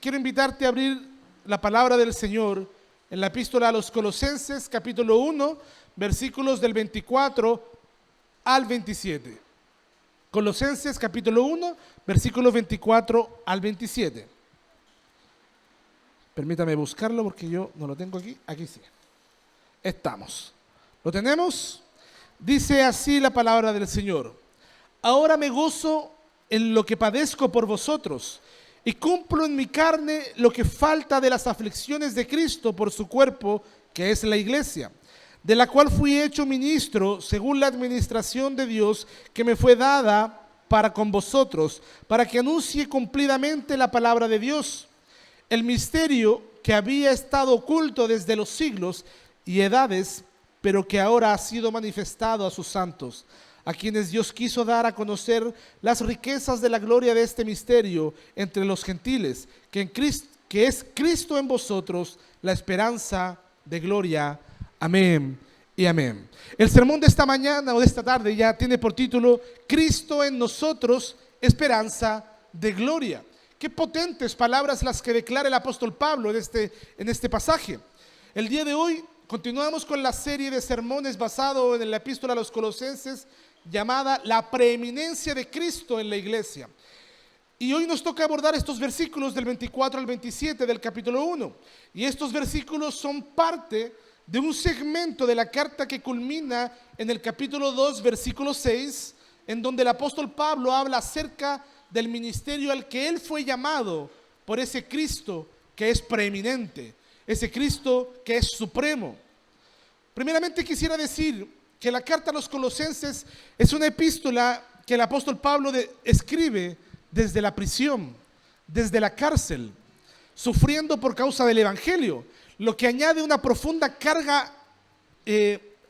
quiero invitarte a abrir la palabra del Señor en la epístola a los Colosenses, capítulo 1, versículos del 24 al 27. Colosenses, capítulo 1, versículos 24 al 27. Permítame buscarlo porque yo no lo tengo aquí. Aquí sí. Estamos. ¿Lo tenemos? Dice así la palabra del Señor. Ahora me gozo en lo que padezco por vosotros y cumplo en mi carne lo que falta de las aflicciones de Cristo por su cuerpo, que es la iglesia, de la cual fui hecho ministro según la administración de Dios que me fue dada para con vosotros, para que anuncie cumplidamente la palabra de Dios, el misterio que había estado oculto desde los siglos y edades, pero que ahora ha sido manifestado a sus santos, a quienes Dios quiso dar a conocer las riquezas de la gloria de este misterio entre los gentiles, que es Cristo en vosotros, la esperanza de gloria. Amén y amén. El sermón de esta mañana o de esta tarde ya tiene por título Cristo en nosotros, esperanza de gloria. Qué potentes palabras las que declara el apóstol Pablo en este pasaje. El día de hoy continuamos con la serie de sermones basado en la epístola a los Colosenses llamada La preeminencia de Cristo en la iglesia. Y hoy nos toca abordar estos versículos del 24 al 27 del capítulo 1. Y estos versículos son parte de un segmento de la carta que culmina en el capítulo 2, versículo 6, en donde el apóstol Pablo habla acerca del ministerio al que él fue llamado por ese Cristo que es preeminente, ese Cristo que es supremo. Primeramente quisiera decir que la carta a los Colosenses es una epístola que el apóstol Pablo escribe desde la prisión, desde la cárcel, sufriendo por causa del evangelio, lo que añade una profunda carga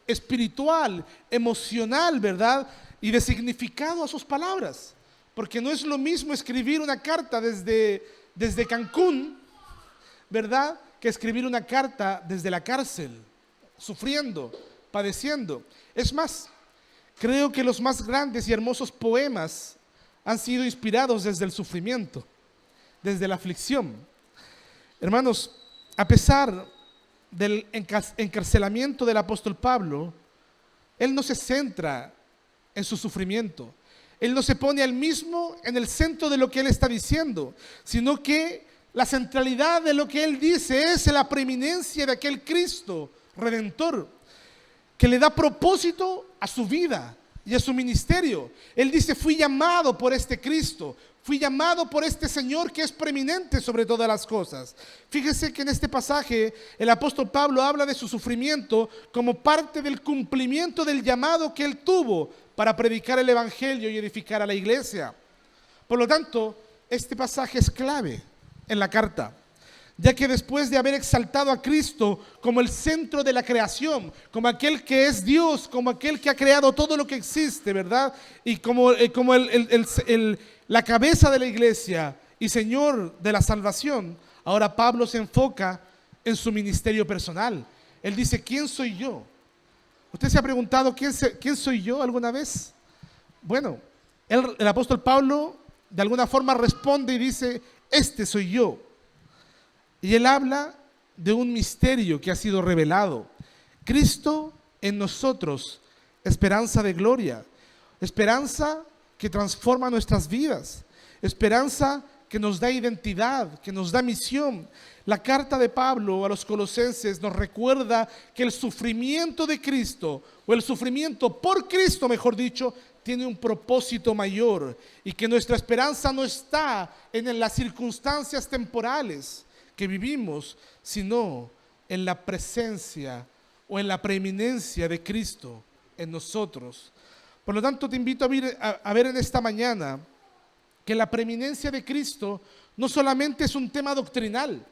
espiritual, emocional, ¿verdad? Y de significado a sus palabras, porque no es lo mismo escribir una carta desde Cancún, ¿verdad?, que escribir una carta desde la cárcel, sufriendo, padeciendo. Es más, creo que los más grandes y hermosos poemas han sido inspirados desde el sufrimiento, desde la aflicción. Hermanos, a pesar del encarcelamiento del apóstol Pablo, él no se centra en su sufrimiento. Él no se pone al mismo en el centro de lo que él está diciendo, sino que la centralidad de lo que él dice es la preeminencia de aquel Cristo Redentor, que le da propósito a su vida y a su ministerio. Él dice, fui llamado por este Cristo, fui llamado por este Señor que es preeminente sobre todas las cosas. Fíjese que en este pasaje el apóstol Pablo habla de su sufrimiento como parte del cumplimiento del llamado que él tuvo para predicar el evangelio y edificar a la iglesia. Por lo tanto, este pasaje es clave en la carta, ya que después de haber exaltado a Cristo como el centro de la creación, como aquel que es Dios, como aquel que ha creado todo lo que existe, ¿verdad? Y como la cabeza de la iglesia y Señor de la salvación, ahora Pablo se enfoca en su ministerio personal. Él dice, ¿quién soy yo? ¿Usted se ha preguntado quién soy yo alguna vez? Bueno, el apóstol Pablo de alguna forma responde y dice, este soy yo. Y él habla de un misterio que ha sido revelado. Cristo en nosotros, esperanza de gloria, esperanza que transforma nuestras vidas, esperanza que nos da identidad, que nos da misión. La carta de Pablo a los Colosenses nos recuerda que el sufrimiento de Cristo, o el sufrimiento por Cristo, mejor dicho, tiene un propósito mayor, y que nuestra esperanza no está en las circunstancias temporales que vivimos, sino en la presencia o en la preeminencia de Cristo en nosotros. Por lo tanto, te invito a ver en esta mañana que la preeminencia de Cristo no solamente es un tema doctrinal,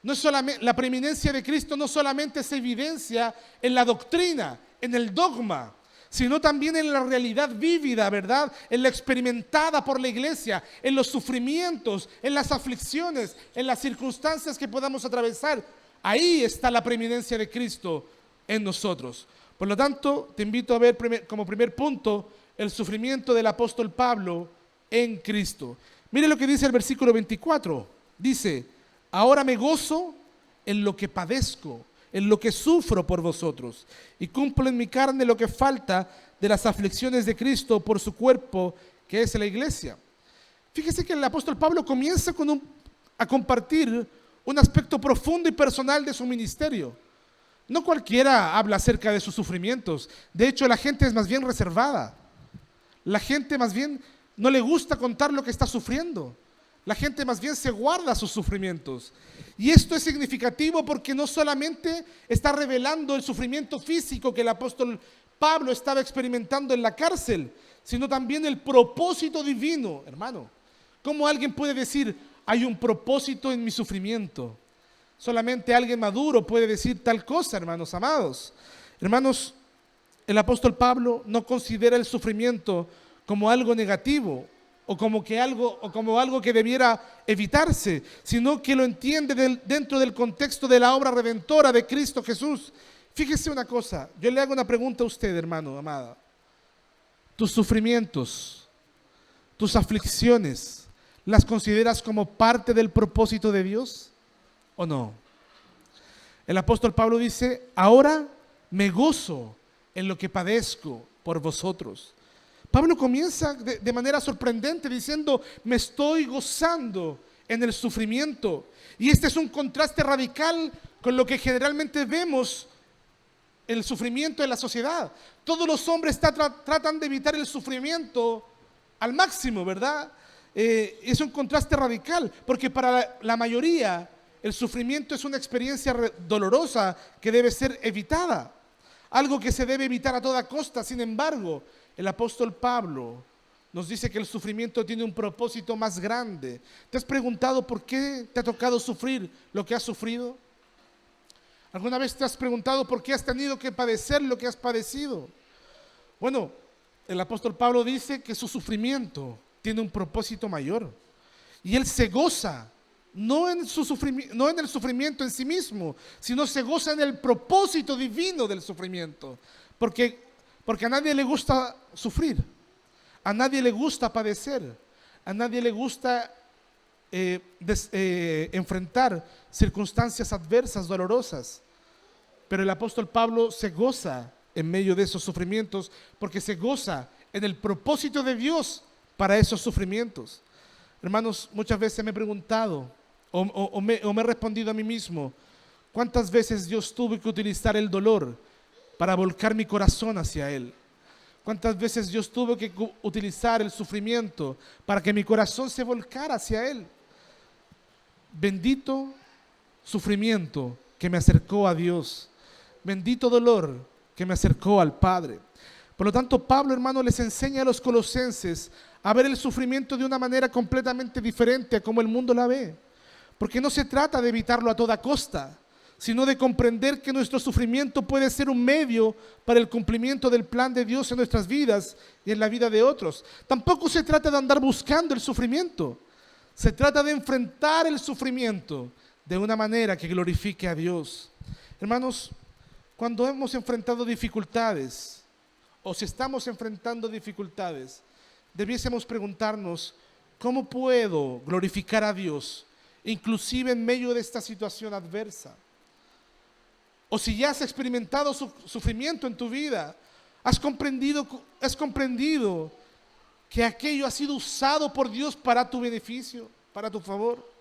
no es solamente, la preeminencia de Cristo no solamente se evidencia en la doctrina, en el dogma, sino también en la realidad vívida, ¿verdad? En la experimentada por la iglesia, en los sufrimientos, en las aflicciones, en las circunstancias que podamos atravesar. Ahí está la preeminencia de Cristo en nosotros. Por lo tanto, te invito a ver como primer punto el sufrimiento del apóstol Pablo en Cristo. Mire lo que dice el versículo 24. Dice, ahora me gozo en lo que padezco, en lo que sufro por vosotros, y cumplo en mi carne lo que falta de las aflicciones de Cristo por su cuerpo, que es la iglesia. Fíjese que el apóstol Pablo comienza a compartir un aspecto profundo y personal de su ministerio. No cualquiera habla acerca de sus sufrimientos. De hecho, la gente es más bien reservada. La gente más bien no le gusta contar lo que está sufriendo. La gente más bien se guarda sus sufrimientos. Y esto es significativo porque no solamente está revelando el sufrimiento físico que el apóstol Pablo estaba experimentando en la cárcel, sino también el propósito divino. Hermano, ¿cómo alguien puede decir, hay un propósito en mi sufrimiento? Solamente alguien maduro puede decir tal cosa, hermanos amados. Hermanos, el apóstol Pablo no considera el sufrimiento como algo negativo o como algo que debiera evitarse, sino que lo entiende dentro del contexto de la obra redentora de Cristo Jesús. Fíjese una cosa, yo le hago una pregunta a usted, hermano, amada. ¿Tus sufrimientos, tus aflicciones, las consideras como parte del propósito de Dios o no? El apóstol Pablo dice, ahora me gozo en lo que padezco por vosotros. Pablo comienza de manera sorprendente diciendo, me estoy gozando en el sufrimiento. Y este es un contraste radical con lo que generalmente vemos el sufrimiento en la sociedad. Todos los hombres tratan de evitar el sufrimiento al máximo, ¿verdad? Es un contraste radical, porque para la mayoría el sufrimiento es una experiencia dolorosa que debe ser evitada, algo que se debe evitar a toda costa. Sin embargo, el apóstol Pablo nos dice que el sufrimiento tiene un propósito más grande. ¿Te has preguntado por qué te ha tocado sufrir lo que has sufrido? ¿Alguna vez te has preguntado por qué has tenido que padecer lo que has padecido? Bueno, el apóstol Pablo dice que su sufrimiento tiene un propósito mayor. Y él se goza, no en el sufrimiento en sí mismo, sino se goza en el propósito divino del sufrimiento. Porque a nadie le gusta sufrir, a nadie le gusta padecer, a nadie le gusta enfrentar circunstancias adversas, dolorosas. Pero el apóstol Pablo se goza en medio de esos sufrimientos porque se goza en el propósito de Dios para esos sufrimientos. Hermanos, muchas veces me he preguntado o me he respondido a mí mismo, ¿cuántas veces Dios tuvo que utilizar el dolor para volcar mi corazón hacia Él? ¿Cuántas veces Dios tuvo que utilizar el sufrimiento para que mi corazón se volcara hacia Él? Bendito sufrimiento que me acercó a Dios. Bendito dolor que me acercó al Padre. Por lo tanto, Pablo, hermano, les enseña a los colosenses a ver el sufrimiento de una manera completamente diferente a como el mundo la ve. Porque no se trata de evitarlo a toda costa, sino de comprender que nuestro sufrimiento puede ser un medio para el cumplimiento del plan de Dios en nuestras vidas y en la vida de otros. Tampoco se trata de andar buscando el sufrimiento. Se trata de enfrentar el sufrimiento de una manera que glorifique a Dios. Hermanos, cuando hemos enfrentado dificultades, o si estamos enfrentando dificultades, debiésemos preguntarnos, ¿cómo puedo glorificar a Dios, inclusive en medio de esta situación adversa? O si ya has experimentado sufrimiento en tu vida, has comprendido que aquello ha sido usado por Dios para tu beneficio, para tu favor.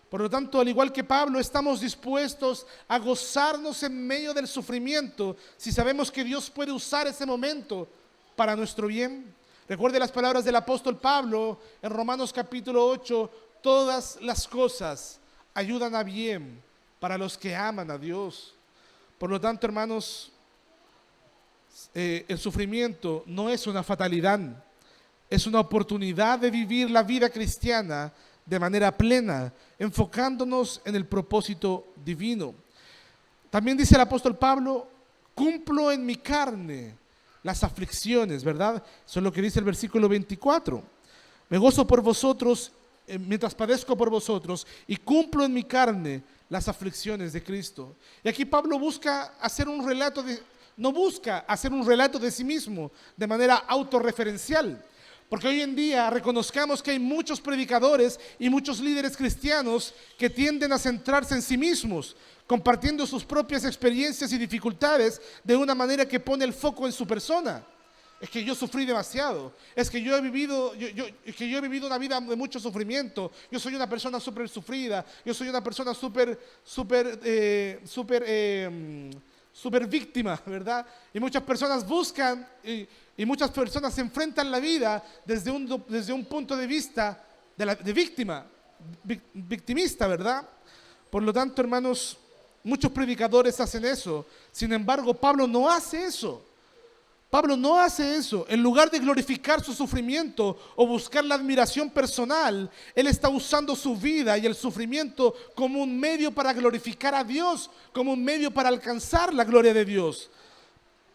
Por lo tanto, al igual que Pablo, estamos dispuestos a gozarnos en medio del sufrimiento si sabemos que Dios puede usar ese momento para nuestro bien. Recuerde las palabras del apóstol Pablo en Romanos capítulo 8, todas las cosas ayudan a bien para los que aman a Dios. Por lo tanto, hermanos, el sufrimiento no es una fatalidad, es una oportunidad de vivir la vida cristiana de manera plena, enfocándonos en el propósito divino. También dice el apóstol Pablo, cumplo en mi carne las aflicciones, ¿verdad? Eso es lo que dice el versículo 24. Me gozo por vosotros mientras padezco por vosotros y cumplo en mi carne las aflicciones de Cristo. Y aquí Pablo busca hacer un relato no busca hacer un relato de sí mismo de manera autorreferencial. Porque hoy en día reconozcamos que hay muchos predicadores y muchos líderes cristianos que tienden a centrarse en sí mismos, compartiendo sus propias experiencias y dificultades de una manera que pone el foco en su persona. Es que yo sufrí demasiado, es que yo he vivido, es que yo he vivido una vida de mucho sufrimiento, yo soy una persona súper sufrida, yo soy una persona súper víctima, ¿verdad? Y muchas personas buscan y muchas personas se enfrentan la vida desde un punto de vista de víctima, victimista, ¿verdad? Por lo tanto, hermanos, muchos predicadores hacen eso. Sin embargo, Pablo no hace eso. Pablo no hace eso. En lugar de glorificar su sufrimiento o buscar la admiración personal, él está usando su vida y el sufrimiento como un medio para glorificar a Dios, como un medio para alcanzar la gloria de Dios.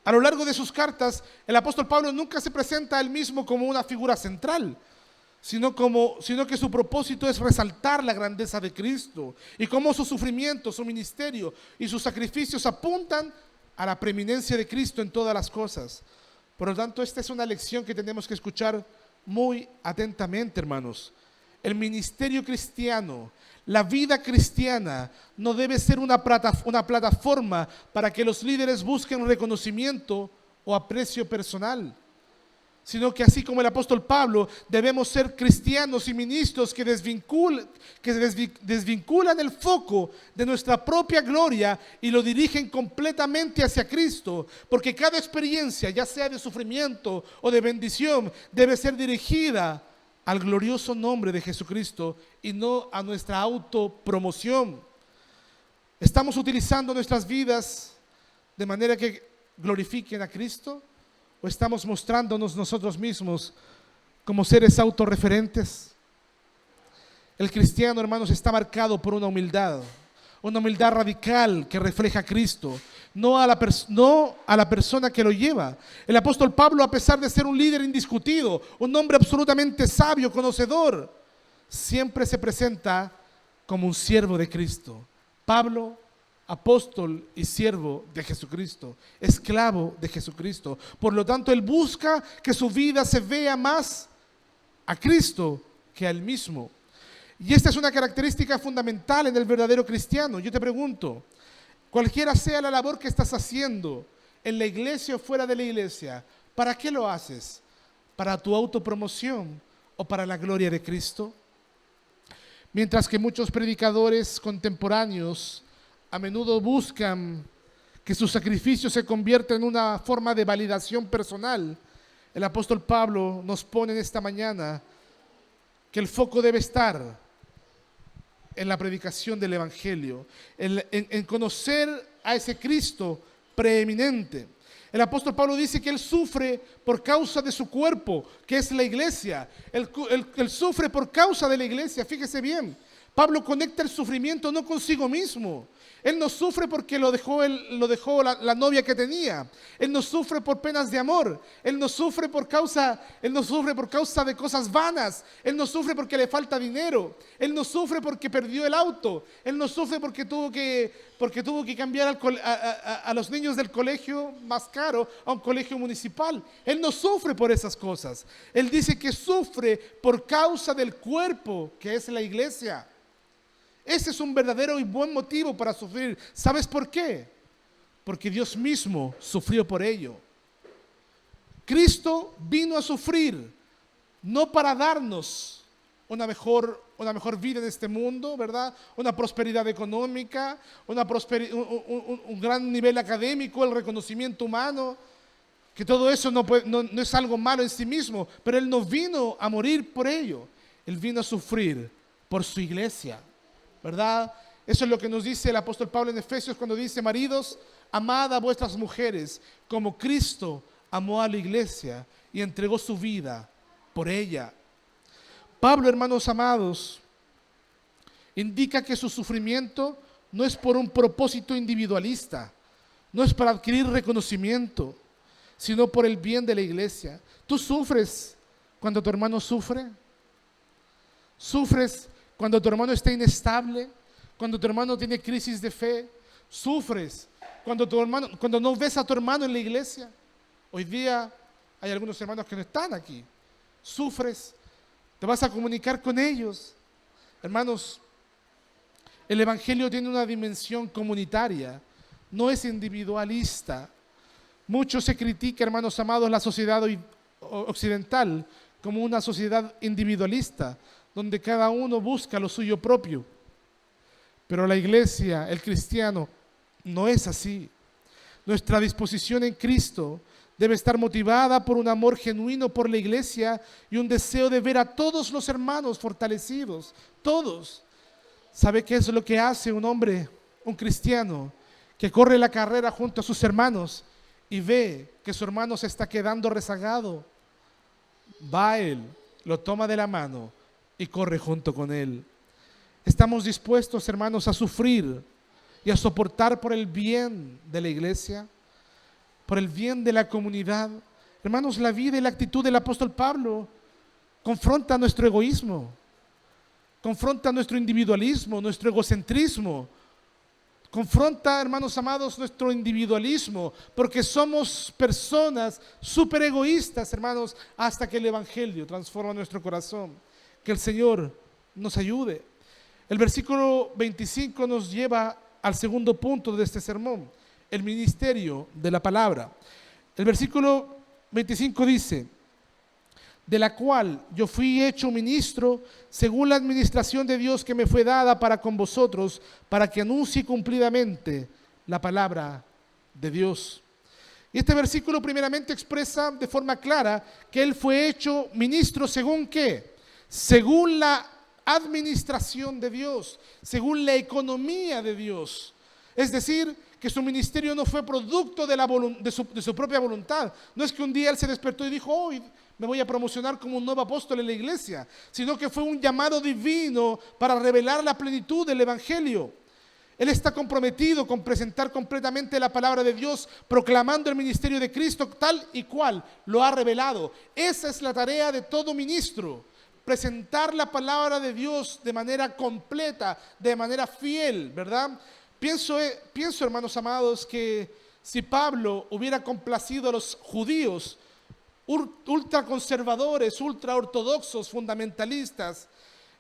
A lo largo de sus cartas, el apóstol Pablo nunca se presenta a él mismo como una figura central, sino que su propósito es resaltar la grandeza de Cristo y cómo su sufrimiento, su ministerio y sus sacrificios apuntan a la preeminencia de Cristo en todas las cosas. Por lo tanto, esta es una lección que tenemos que escuchar muy atentamente, hermanos. El ministerio cristiano, la vida cristiana, no debe ser una plataforma para que los líderes busquen reconocimiento o aprecio personal, sino que así como el apóstol Pablo, debemos ser cristianos y ministros que desvinculan el foco de nuestra propia gloria y lo dirigen completamente hacia Cristo, porque cada experiencia, ya sea de sufrimiento o de bendición, debe ser dirigida al glorioso nombre de Jesucristo y no a nuestra autopromoción. ¿Estamos utilizando nuestras vidas de manera que glorifiquen a Cristo? ¿O estamos mostrándonos nosotros mismos como seres autorreferentes? El cristiano, hermanos, está marcado por una humildad radical que refleja a Cristo, no a la persona que lo lleva. El apóstol Pablo, a pesar de ser un líder indiscutido, un hombre absolutamente sabio, conocedor, siempre se presenta como un siervo de Cristo. Pablo, apóstol y siervo de Jesucristo, esclavo de Jesucristo. Por lo tanto, él busca que su vida se vea más a Cristo que a él mismo. Y esta es una característica fundamental en el verdadero cristiano. Yo te pregunto, cualquiera sea la labor que estás haciendo, en la iglesia o fuera de la iglesia, ¿para qué lo haces? ¿Para tu autopromoción o para la gloria de Cristo? Mientras que muchos predicadores contemporáneos a menudo buscan que su sacrificio se convierta en una forma de validación personal, el apóstol Pablo nos pone en esta mañana que el foco debe estar en la predicación del Evangelio, en conocer a ese Cristo preeminente. El apóstol Pablo dice que él sufre por causa de su cuerpo, que es la iglesia. Él sufre por causa de la iglesia, fíjese bien. Pablo conecta el sufrimiento no consigo mismo. Él no sufre porque lo dejó la novia que tenía. Él no sufre por penas de amor. Él no sufre por causa de cosas vanas. Él no sufre porque le falta dinero. Él no sufre porque perdió el auto. Él no sufre porque tuvo que cambiar a los niños del colegio más caro a un colegio municipal. Él no sufre por esas cosas. Él dice que sufre por causa del cuerpo, que es la iglesia. Ese es un verdadero y buen motivo para sufrir. ¿Sabes por qué? Porque Dios mismo sufrió por ello. Cristo vino a sufrir, no para darnos una mejor vida en este mundo, ¿verdad? Una prosperidad económica, un gran nivel académico, el reconocimiento humano, que todo eso no es algo malo en sí mismo, pero Él no vino a morir por ello. Él vino a sufrir por su iglesia, ¿verdad? Eso es lo que nos dice el apóstol Pablo en Efesios cuando dice: maridos, amad a vuestras mujeres como Cristo amó a la iglesia y entregó su vida por ella. Pablo, hermanos amados, indica que su sufrimiento no es por un propósito individualista, no es para adquirir reconocimiento, sino por el bien de la iglesia. ¿Tú sufres cuando tu hermano sufre? ¿Sufres cuando tu hermano está inestable? ¿Cuando tu hermano tiene crisis de fe? ¿Sufres cuando no ves a tu hermano en la iglesia? Hoy día hay algunos hermanos que no están aquí, sufres, te vas a comunicar con ellos. Hermanos, el Evangelio tiene una dimensión comunitaria, no es individualista. Mucho se critica, hermanos amados, la sociedad occidental como una sociedad individualista, donde cada uno busca lo suyo propio. Pero la iglesia, el cristiano, no es así. Nuestra disposición en Cristo debe estar motivada por un amor genuino por la iglesia y un deseo de ver a todos los hermanos fortalecidos, todos. ¿Sabe qué es lo que hace un hombre, un cristiano, que corre la carrera junto a sus hermanos y ve que su hermano se está quedando rezagado? Va a él, lo toma de la mano y corre junto con él. ¿Estamos dispuestos, hermanos, a sufrir y a soportar por el bien de la iglesia, por el bien de la comunidad? Hermanos, la vida y la actitud del apóstol Pablo confronta nuestro egoísmo, confronta nuestro individualismo, nuestro egocentrismo, confronta, hermanos amados, nuestro individualismo, porque somos personas súper egoístas, hermanos, hasta que el Evangelio transforma nuestro corazón. Que el Señor nos ayude. El versículo 25 nos lleva al segundo punto de este sermón, el ministerio de la palabra. El versículo 25 dice: de la cual yo fui hecho ministro según la administración de Dios que me fue dada para con vosotros, para que anuncie cumplidamente la palabra de Dios. Y este versículo primeramente expresa de forma clara que él fue hecho ministro según ¿qué? Según la administración de Dios, según la economía de Dios. Es decir, que su ministerio no fue producto de su propia voluntad. No es que un día él se despertó y dijo: hoy me voy a promocionar como un nuevo apóstol en la iglesia, sino que fue un llamado divino para revelar la plenitud del Evangelio. Él está comprometido con presentar completamente la palabra de Dios, proclamando el ministerio de Cristo tal y cual lo ha revelado. Esa es la tarea de todo ministro: presentar la palabra de Dios de manera completa, de manera fiel, ¿verdad? Pienso, hermanos amados, que si Pablo hubiera complacido a los judíos ultraconservadores, ultraortodoxos, fundamentalistas,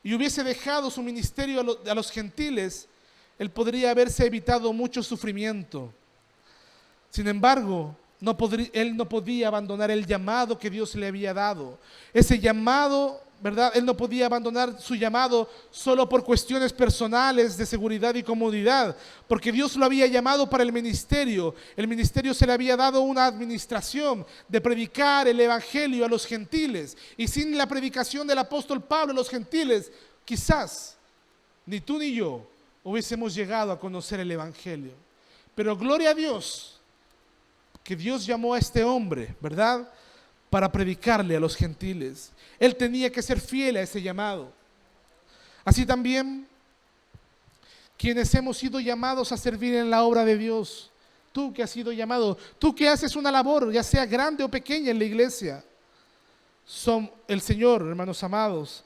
y hubiese dejado su ministerio a los gentiles, él podría haberse evitado mucho sufrimiento. Sin embargo, él no podía abandonar el llamado que Dios le había dado. Ese llamado, ¿verdad? Él no podía abandonar su llamado solo por cuestiones personales de seguridad y comodidad, porque Dios lo había llamado para el ministerio. El ministerio se le había dado una administración de predicar el evangelio a los gentiles, y sin la predicación del apóstol Pablo a los gentiles, quizás ni tú ni yo hubiésemos llegado a conocer el evangelio. Pero gloria a Dios que Dios llamó a este hombre, ¿verdad?, para predicarle a los gentiles. Él tenía que ser fiel a ese llamado. Así también, quienes hemos sido llamados a servir en la obra de Dios, tú que has sido llamado, tú que haces una labor, ya sea grande o pequeña en la iglesia, son el Señor, hermanos amados,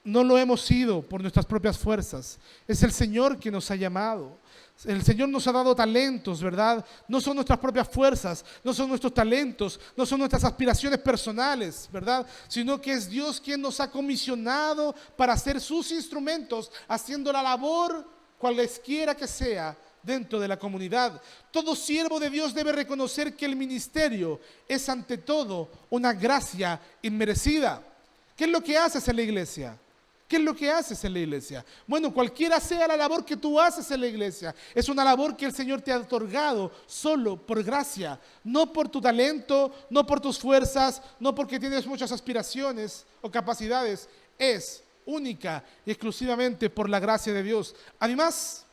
no lo hemos sido por nuestras propias fuerzas. Es el Señor quien nos ha llamado. El Señor nos ha dado talentos, ¿verdad? No son nuestras propias fuerzas, no son nuestros talentos, no son nuestras aspiraciones personales, ¿verdad? Sino que es Dios quien nos ha comisionado para ser sus instrumentos, haciendo la labor cualesquiera que sea dentro de la comunidad. Todo siervo de Dios debe reconocer que el ministerio es ante todo una gracia inmerecida. ¿Qué es lo que haces en la iglesia? ¿Qué es lo que haces en la iglesia? Bueno, cualquiera sea la labor que tú haces en la iglesia, es una labor que el Señor te ha otorgado solo por gracia, no por tu talento, no por tus fuerzas, no porque tienes muchas aspiraciones o capacidades. Es única y exclusivamente por la gracia de Dios. Además,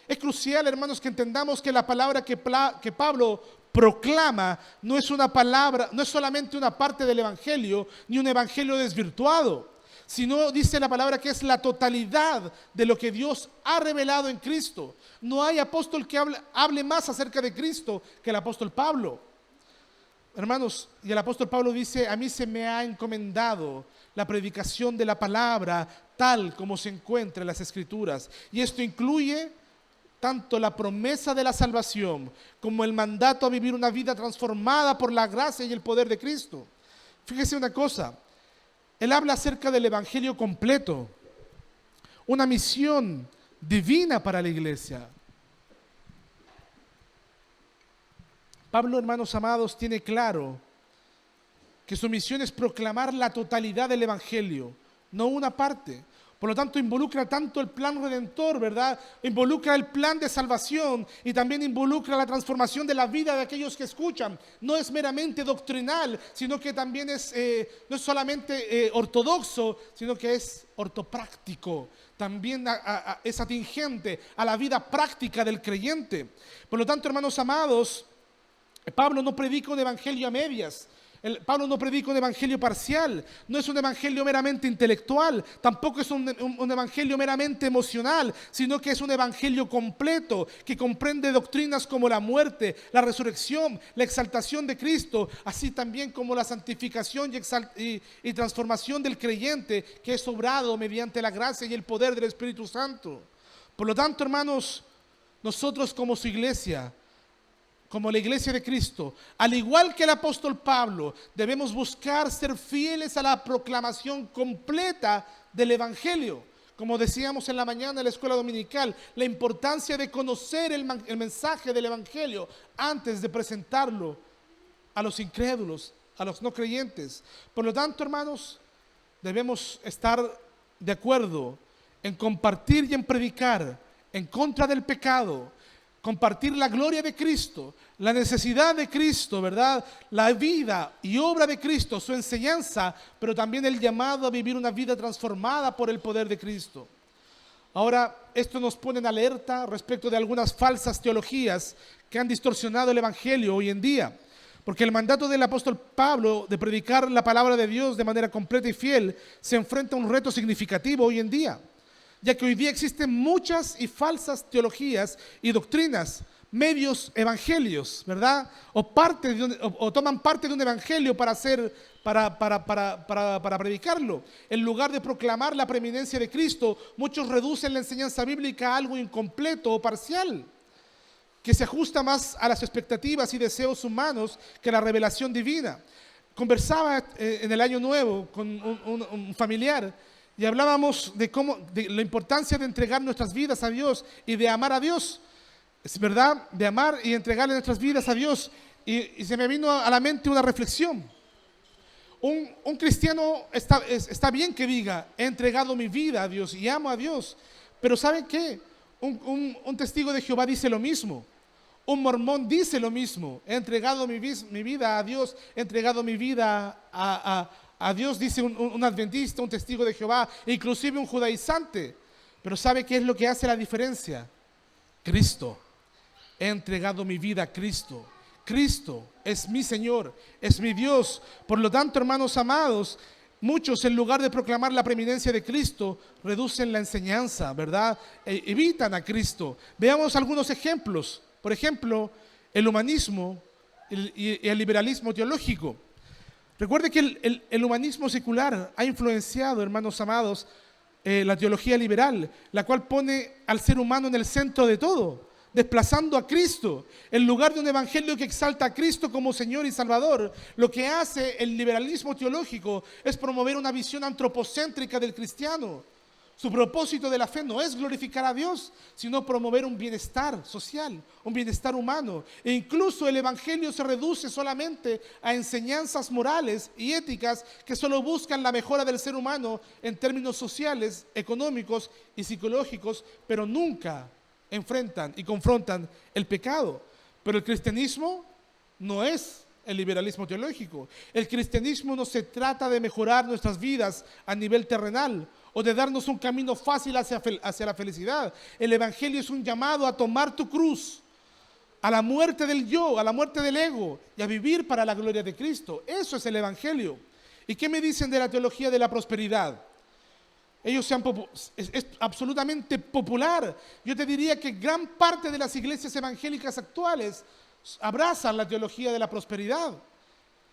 es crucial, hermanos, que entendamos que la palabra que Pablo proclama no es una palabra, no es solamente una parte del evangelio, ni un evangelio desvirtuado, sino dice la palabra que es la totalidad de lo que Dios ha revelado en Cristo. No hay apóstol que hable más acerca de Cristo que el apóstol Pablo. Hermanos, y el apóstol Pablo dice: a mí se me ha encomendado la predicación de la palabra tal como se encuentra en las Escrituras. Y esto incluye tanto la promesa de la salvación como el mandato a vivir una vida transformada por la gracia y el poder de Cristo. Fíjese una cosa, él habla acerca del evangelio completo, una misión divina para la iglesia. Pablo, hermanos amados, tiene claro que su misión es proclamar la totalidad del evangelio, no una parte. Por lo tanto, involucra tanto el plan redentor, ¿verdad? Involucra el plan de salvación y también involucra la transformación de la vida de aquellos que escuchan. No es meramente doctrinal, sino que también no es solamente ortodoxo, sino que es ortopráctico. También es atingente a la vida práctica del creyente. Por lo tanto, hermanos amados, Pablo no predica un evangelio a medias. Pablo no predica un evangelio parcial, no es un evangelio meramente intelectual, tampoco es un evangelio meramente emocional, sino que es un evangelio completo que comprende doctrinas como la muerte, la resurrección, la exaltación de Cristo, así también como la santificación y transformación del creyente que es obrado mediante la gracia y el poder del Espíritu Santo. Por lo tanto, hermanos, nosotros como su iglesia, como la iglesia de Cristo, al igual que el apóstol Pablo, debemos buscar ser fieles a la proclamación completa del evangelio. Como decíamos en la mañana en la escuela dominical, la importancia de conocer el mensaje del evangelio antes de presentarlo a los incrédulos, a los no creyentes. Por lo tanto, hermanos, debemos estar de acuerdo en compartir y en predicar en contra del pecado, compartir la gloria de Cristo, la necesidad de Cristo, ¿verdad? La vida y obra de Cristo, su enseñanza, pero también el llamado a vivir una vida transformada por el poder de Cristo. Ahora, esto nos pone en alerta respecto de algunas falsas teologías que han distorsionado el evangelio hoy en día. Porque el mandato del apóstol Pablo de predicar la palabra de Dios de manera completa y fiel se enfrenta a un reto significativo hoy en día, ya que hoy día existen muchas y falsas teologías y doctrinas, medios evangelios, ¿verdad? O toman parte de un evangelio para predicarlo. En lugar de proclamar la preeminencia de Cristo, muchos reducen la enseñanza bíblica a algo incompleto o parcial, que se ajusta más a las expectativas y deseos humanos que a la revelación divina. Conversaba en el año nuevo con un familiar y hablábamos de la importancia de entregar nuestras vidas a Dios y de amar a Dios. Es verdad, de amar y entregarle nuestras vidas a Dios. Y se me vino a la mente una reflexión. Un cristiano está bien que diga, he entregado mi vida a Dios y amo a Dios. Pero ¿saben qué? Un testigo de Jehová dice lo mismo. Un mormón dice lo mismo. He entregado mi vida a Dios, he entregado mi vida a Dios, dice un adventista, un testigo de Jehová, e inclusive un judaizante. Pero ¿sabe qué es lo que hace la diferencia? Cristo. He entregado mi vida a Cristo. Cristo es mi Señor, es mi Dios. Por lo tanto, hermanos amados, muchos en lugar de proclamar la preeminencia de Cristo, reducen la enseñanza, ¿verdad? Evitan a Cristo. Veamos algunos ejemplos. Por ejemplo, el humanismo y el liberalismo teológico. Recuerde que el humanismo secular ha influenciado, hermanos amados, la teología liberal, la cual pone al ser humano en el centro de todo, desplazando a Cristo. En lugar de un evangelio que exalta a Cristo como Señor y Salvador, lo que hace el liberalismo teológico es promover una visión antropocéntrica del cristiano. Su propósito de la fe no es glorificar a Dios, sino promover un bienestar social, un bienestar humano. E incluso el evangelio se reduce solamente a enseñanzas morales y éticas que solo buscan la mejora del ser humano en términos sociales, económicos y psicológicos, pero nunca enfrentan y confrontan el pecado. Pero el cristianismo no es el liberalismo teológico. El cristianismo no se trata de mejorar nuestras vidas a nivel terrenal o de darnos un camino fácil hacia la felicidad. El evangelio es un llamado a tomar tu cruz, a la muerte del yo, a la muerte del ego y a vivir para la gloria de Cristo. Eso es el evangelio. ¿Y qué me dicen de la teología de la prosperidad? Es absolutamente popular. Yo te diría que gran parte de las iglesias evangélicas actuales abrazan la teología de la prosperidad.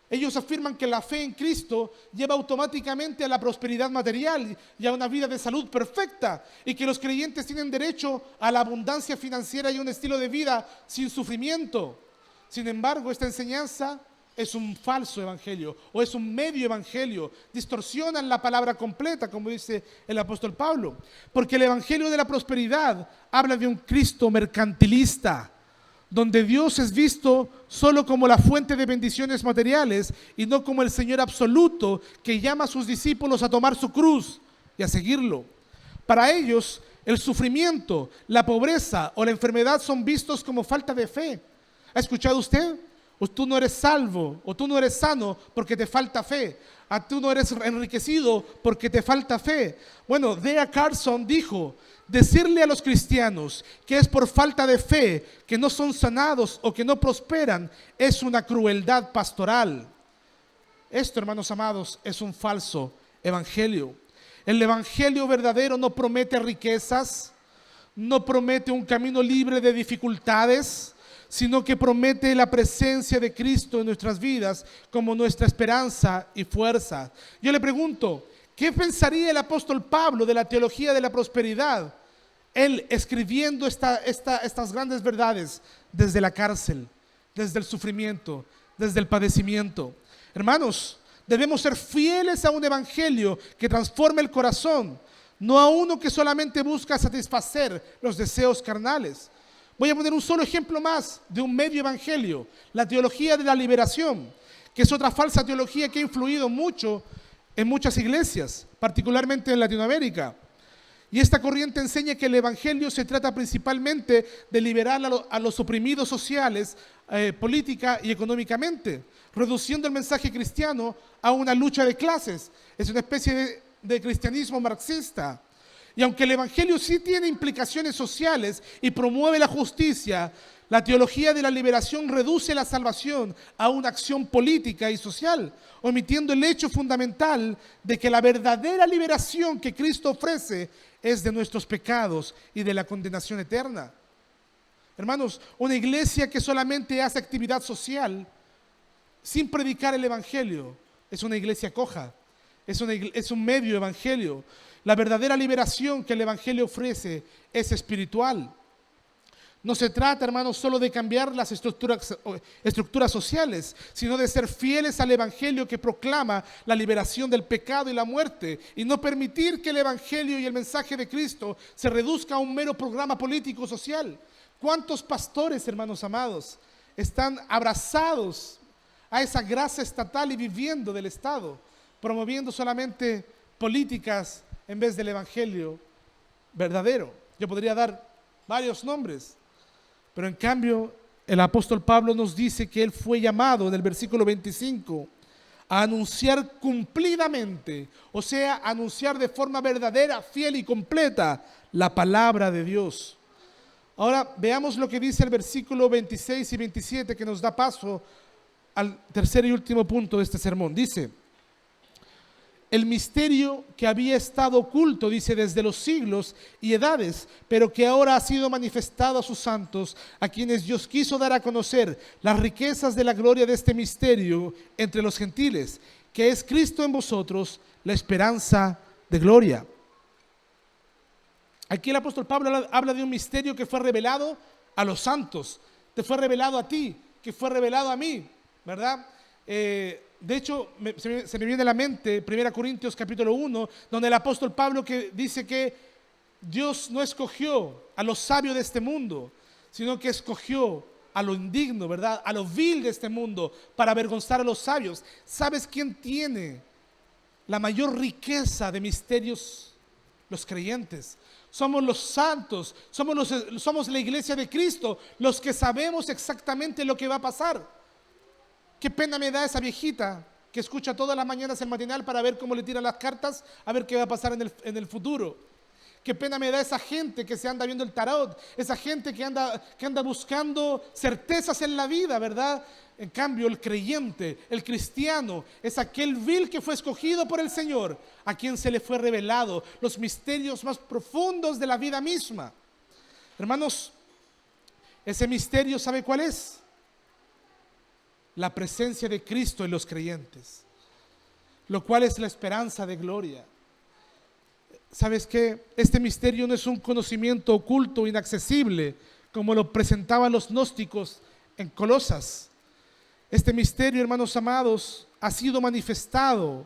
Ellos afirman que la fe en Cristo lleva automáticamente a la prosperidad material y a una vida de salud perfecta, y que los creyentes tienen derecho a la abundancia financiera y un estilo de vida sin sufrimiento. Sin embargo, esta enseñanza es un falso evangelio o es un medio evangelio. Distorsionan la palabra completa, como dice el apóstol Pablo. Porque el evangelio de la prosperidad habla de un Cristo mercantilista, donde Dios es visto solo como la fuente de bendiciones materiales y no como el Señor absoluto que llama a sus discípulos a tomar su cruz y a seguirlo. Para ellos, el sufrimiento, la pobreza o la enfermedad son vistos como falta de fe. ¿Ha escuchado usted? O tú no eres salvo, o tú no eres sano porque te falta fe. Tú no eres enriquecido porque te falta fe. Bueno, D.A. Carson dijo: decirle a los cristianos que es por falta de fe que no son sanados o que no prosperan es una crueldad pastoral. Esto, hermanos amados, es un falso evangelio. El evangelio verdadero no promete riquezas, no promete un camino libre de dificultades, sino que promete la presencia de Cristo en nuestras vidas como nuestra esperanza y fuerza. Yo le pregunto, ¿qué pensaría el apóstol Pablo de la teología de la prosperidad? Él escribiendo estas grandes verdades desde la cárcel, desde el sufrimiento, desde el padecimiento. Hermanos, debemos ser fieles a un evangelio que transforme el corazón, no a uno que solamente busca satisfacer los deseos carnales. Voy a poner un solo ejemplo más de un medio evangelio: la teología de la liberación, que es otra falsa teología que ha influido mucho en muchas iglesias, particularmente en Latinoamérica. Y esta corriente enseña que el evangelio se trata principalmente de liberar a los oprimidos sociales, política y económicamente, reduciendo el mensaje cristiano a una lucha de clases. Es una especie de cristianismo marxista. Y aunque el evangelio sí tiene implicaciones sociales y promueve la justicia, la teología de la liberación reduce la salvación a una acción política y social, omitiendo el hecho fundamental de que la verdadera liberación que Cristo ofrece es de nuestros pecados y de la condenación eterna. Hermanos, una iglesia que solamente hace actividad social sin predicar el evangelio es una iglesia coja, es un medio evangelio. La verdadera liberación que el evangelio ofrece es espiritual. No se trata, hermanos, solo de cambiar las estructuras sociales, sino de ser fieles al evangelio que proclama la liberación del pecado y la muerte, y no permitir que el evangelio y el mensaje de Cristo se reduzca a un mero programa político social. ¿Cuántos pastores, hermanos amados, están abrazados a esa gracia estatal y viviendo del Estado, promoviendo solamente políticas en vez del evangelio verdadero? Yo podría dar varios nombres, pero en cambio el apóstol Pablo nos dice que él fue llamado en el versículo 25 a anunciar cumplidamente, o sea, anunciar de forma verdadera, fiel y completa la palabra de Dios. Ahora veamos lo que dice el versículo 26 y 27, que nos da paso al tercer y último punto de este sermón. Dice: el misterio que había estado oculto, dice, desde los siglos y edades, pero que ahora ha sido manifestado a sus santos, a quienes Dios quiso dar a conocer las riquezas de la gloria de este misterio entre los gentiles, que es Cristo en vosotros, la esperanza de gloria. Aquí el apóstol Pablo habla de un misterio que fue revelado a los santos, te fue revelado a ti, que fue revelado a mí, ¿verdad? De hecho, se me viene a la mente 1 Corintios capítulo 1, donde el apóstol Pablo que dice que Dios no escogió a los sabios de este mundo, sino que escogió a lo indigno, ¿verdad? A lo vil de este mundo, para avergonzar a los sabios. ¿Sabes quién tiene la mayor riqueza de misterios? Los creyentes. Somos los santos, somos la iglesia de Cristo, los que sabemos exactamente lo que va a pasar. Qué pena me da esa viejita que escucha todas las mañanas el matinal para ver cómo le tiran las cartas, a ver qué va a pasar en el futuro. Qué pena me da esa gente que se anda viendo el tarot, esa gente que anda buscando certezas en la vida, ¿verdad? En cambio, el creyente, el cristiano, es aquel vil que fue escogido por el Señor, a quien se le fue revelado los misterios más profundos de la vida misma. Hermanos, ese misterio, ¿sabe cuál es? La presencia de Cristo en los creyentes, lo cual es la esperanza de gloria. ¿Sabes qué? Este misterio no es un conocimiento oculto, inaccesible, como lo presentaban los gnósticos en Colosas. Este misterio, hermanos amados, ha sido manifestado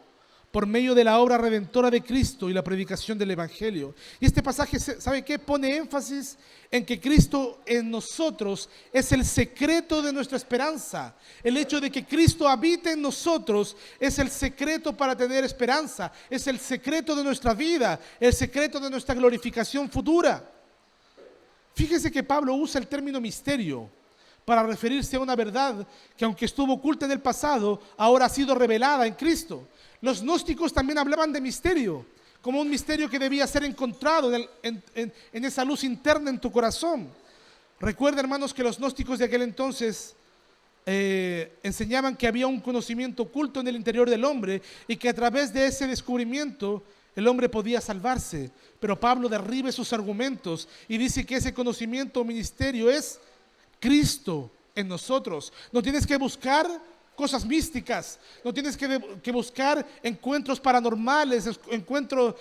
por medio de la obra redentora de Cristo y la predicación del Evangelio. Y este pasaje, ¿sabe qué? Pone énfasis en que Cristo en nosotros es el secreto de nuestra esperanza. El hecho de que Cristo habite en nosotros es el secreto para tener esperanza, es el secreto de nuestra vida, el secreto de nuestra glorificación futura. Fíjese que Pablo usa el término misterio para referirse a una verdad que, aunque estuvo oculta en el pasado, ahora ha sido revelada en Cristo. Los gnósticos también hablaban de misterio, como un misterio que debía ser encontrado en esa luz interna en tu corazón. Recuerda, hermanos, que los gnósticos de aquel entonces enseñaban que había un conocimiento oculto en el interior del hombre y que a través de ese descubrimiento el hombre podía salvarse. Pero Pablo derriba esos argumentos y dice que ese conocimiento o misterio es Cristo en nosotros. No tienes que buscar cosas místicas, no tienes que buscar encuentros paranormales, encuentros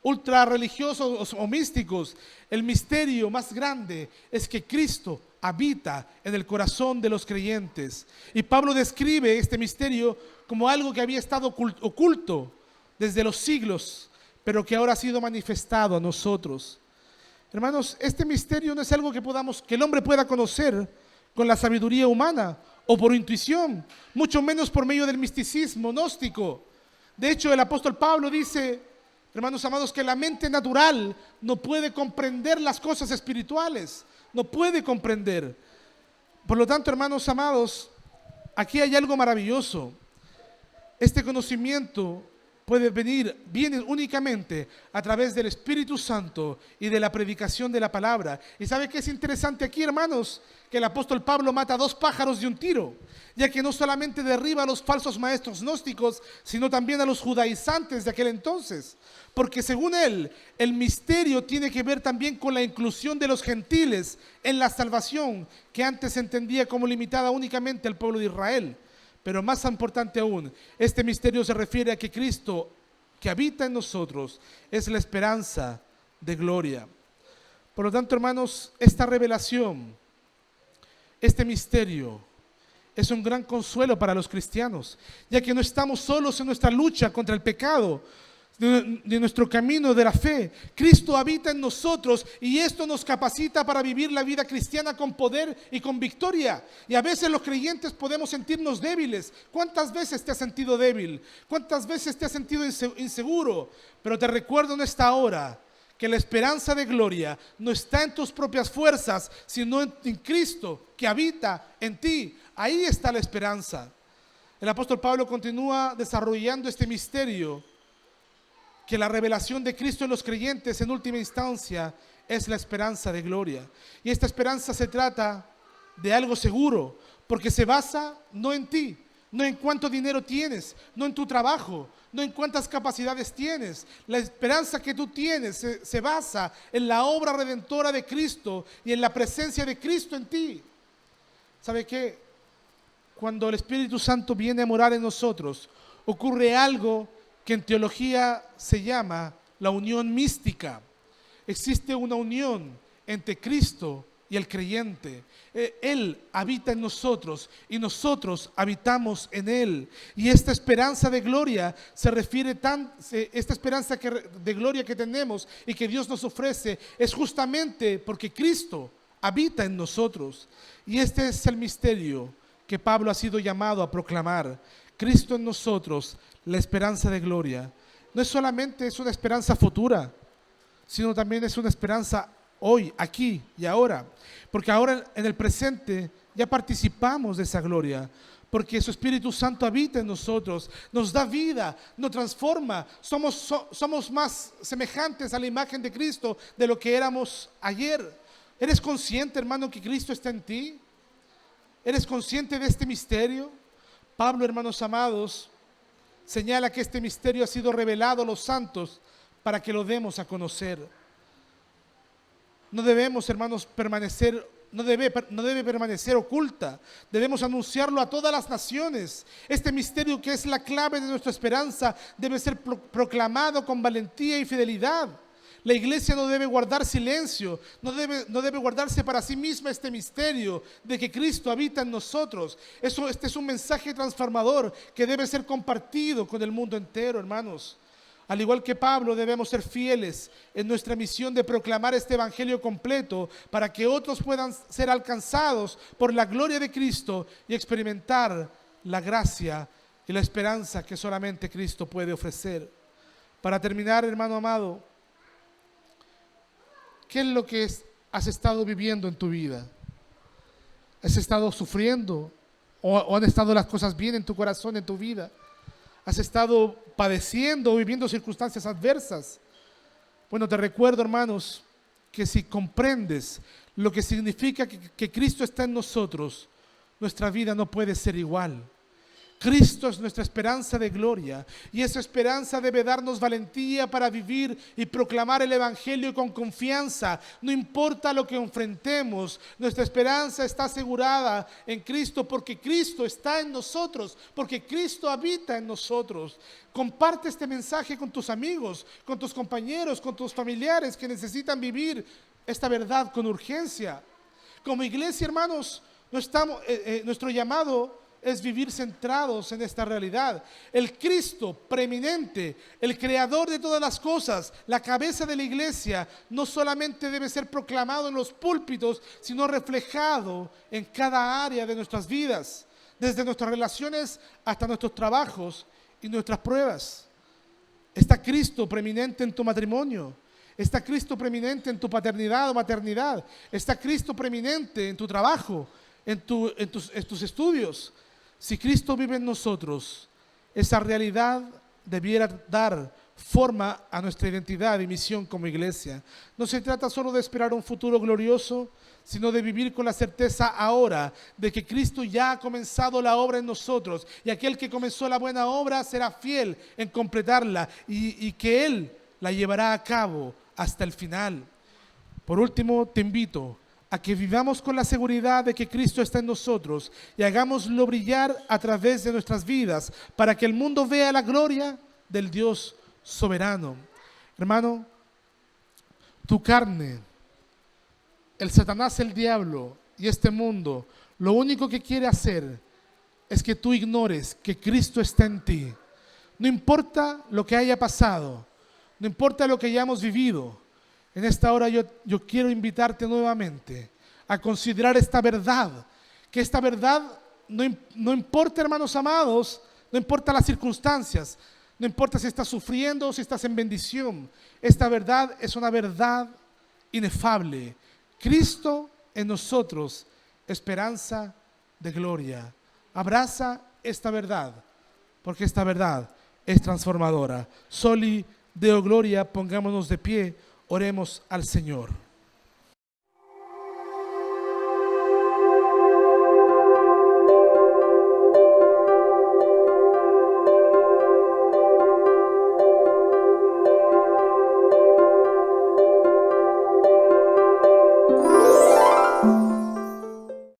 ultra religiosos o místicos. El misterio más grande es que Cristo habita en el corazón de los creyentes. Y Pablo describe este misterio como algo que había estado oculto desde los siglos, pero que ahora ha sido manifestado a nosotros. Hermanos, este misterio no es algo que el hombre pueda conocer con la sabiduría humana o por intuición, mucho menos por medio del misticismo gnóstico. De hecho, el apóstol Pablo dice, hermanos amados, que la mente natural no puede comprender las cosas espirituales, no puede comprender. Por lo tanto, hermanos amados, aquí hay algo maravilloso. Este conocimiento viene únicamente a través del Espíritu Santo y de la predicación de la palabra. ¿Y sabe qué es interesante aquí, hermanos? Que el apóstol Pablo mata a 2 pájaros de un tiro, ya que no solamente derriba a los falsos maestros gnósticos, sino también a los judaizantes de aquel entonces. Porque según él, el misterio tiene que ver también con la inclusión de los gentiles en la salvación, que antes se entendía como limitada únicamente al pueblo de Israel. Pero más importante aún, este misterio se refiere a que Cristo, que habita en nosotros, es la esperanza de gloria. Por lo tanto, hermanos, esta revelación, este misterio, es un gran consuelo para los cristianos, ya que no estamos solos en nuestra lucha contra el pecado, de nuestro camino de la fe. Cristo habita en nosotros y esto nos capacita para vivir la vida cristiana con poder y con victoria. Y a veces los creyentes podemos sentirnos débiles. ¿Cuántas veces te has sentido débil? ¿Cuántas veces te has sentido inseguro? Pero te recuerdo en esta hora que la esperanza de gloria no está en tus propias fuerzas, sino en Cristo que habita en ti. Ahí está la esperanza. El apóstol Pablo continúa desarrollando este misterio, que la revelación de Cristo en los creyentes en última instancia es la esperanza de gloria. Y esta esperanza se trata de algo seguro, porque se basa no en ti, no en cuánto dinero tienes, no en tu trabajo, no en cuántas capacidades tienes. La esperanza que tú tienes se basa en la obra redentora de Cristo y en la presencia de Cristo en ti. ¿Sabe qué? Cuando el Espíritu Santo viene a morar en nosotros, ocurre algo que en teología se llama la unión mística. Existe una unión entre Cristo y el creyente. Él habita en nosotros y nosotros habitamos en Él. Y esta esperanza de gloria se refiere esta esperanza de gloria que tenemos y que Dios nos ofrece es justamente porque Cristo habita en nosotros. Y este es el misterio que Pablo ha sido llamado a proclamar. Cristo en nosotros, la esperanza de gloria. No es solamente una esperanza futura, sino también es una esperanza hoy, aquí y ahora. Porque ahora en el presente ya participamos de esa gloria. Porque su Espíritu Santo habita en nosotros, nos da vida, nos transforma. Somos más semejantes a la imagen de Cristo de lo que éramos ayer. ¿Eres consciente, hermano, que Cristo está en ti? ¿Eres consciente de este misterio? Pablo, hermanos amados, señala que este misterio ha sido revelado a los santos para que lo demos a conocer. No debemos, hermanos, no debe permanecer oculta. Debemos anunciarlo a todas las naciones. Este misterio, que es la clave de nuestra esperanza, debe ser proclamado con valentía y fidelidad. La iglesia no debe guardar silencio, no debe guardarse para sí misma este misterio de que Cristo habita en nosotros. Este es un mensaje transformador que debe ser compartido con el mundo entero, hermanos. Al igual que Pablo, debemos ser fieles en nuestra misión de proclamar este evangelio completo para que otros puedan ser alcanzados por la gloria de Cristo y experimentar la gracia y la esperanza que solamente Cristo puede ofrecer. Para terminar, hermano amado, ¿qué es lo que has estado viviendo en tu vida? ¿Has estado sufriendo? ¿O han estado las cosas bien en tu corazón, en tu vida? ¿Has estado padeciendo o viviendo circunstancias adversas? Bueno, te recuerdo, hermanos, que si comprendes lo que significa que Cristo está en nosotros, nuestra vida no puede ser igual. Cristo es nuestra esperanza de gloria y esa esperanza debe darnos valentía para vivir y proclamar el evangelio con confianza. No importa lo que enfrentemos, nuestra esperanza está asegurada en Cristo porque Cristo está en nosotros, porque Cristo habita en nosotros. Comparte este mensaje con tus amigos, con tus compañeros, con tus familiares que necesitan vivir esta verdad con urgencia. Como iglesia, hermanos, nuestro llamado es vivir centrados en esta realidad. El Cristo preeminente, el creador de todas las cosas, la cabeza de la iglesia, no solamente debe ser proclamado en los púlpitos, sino reflejado en cada área de nuestras vidas, desde nuestras relaciones hasta nuestros trabajos y nuestras pruebas. Está Cristo preeminente en tu matrimonio. Está Cristo preeminente en tu paternidad o maternidad. Está Cristo preeminente en tu trabajo, en tus estudios. Si Cristo vive en nosotros, esa realidad debiera dar forma a nuestra identidad y misión como iglesia. No se trata solo de esperar un futuro glorioso, sino de vivir con la certeza ahora de que Cristo ya ha comenzado la obra en nosotros y aquel que comenzó la buena obra será fiel en completarla y que Él la llevará a cabo hasta el final. Por último, te invito a que vivamos con la seguridad de que Cristo está en nosotros y hagámoslo brillar a través de nuestras vidas para que el mundo vea la gloria del Dios soberano. Hermano, tu carne, el Satanás, el diablo y este mundo, lo único que quiere hacer es que tú ignores que Cristo está en ti. No importa lo que haya pasado, no importa lo que hayamos vivido. En esta hora yo quiero invitarte nuevamente a considerar esta verdad, que esta verdad no importa, hermanos amados, no importa las circunstancias, no importa si estás sufriendo o si estás en bendición, esta verdad es una verdad inefable. Cristo en nosotros, esperanza de gloria. Abraza esta verdad, porque esta verdad es transformadora. Soli Deo Gloria, pongámonos de pie. Oremos al Señor.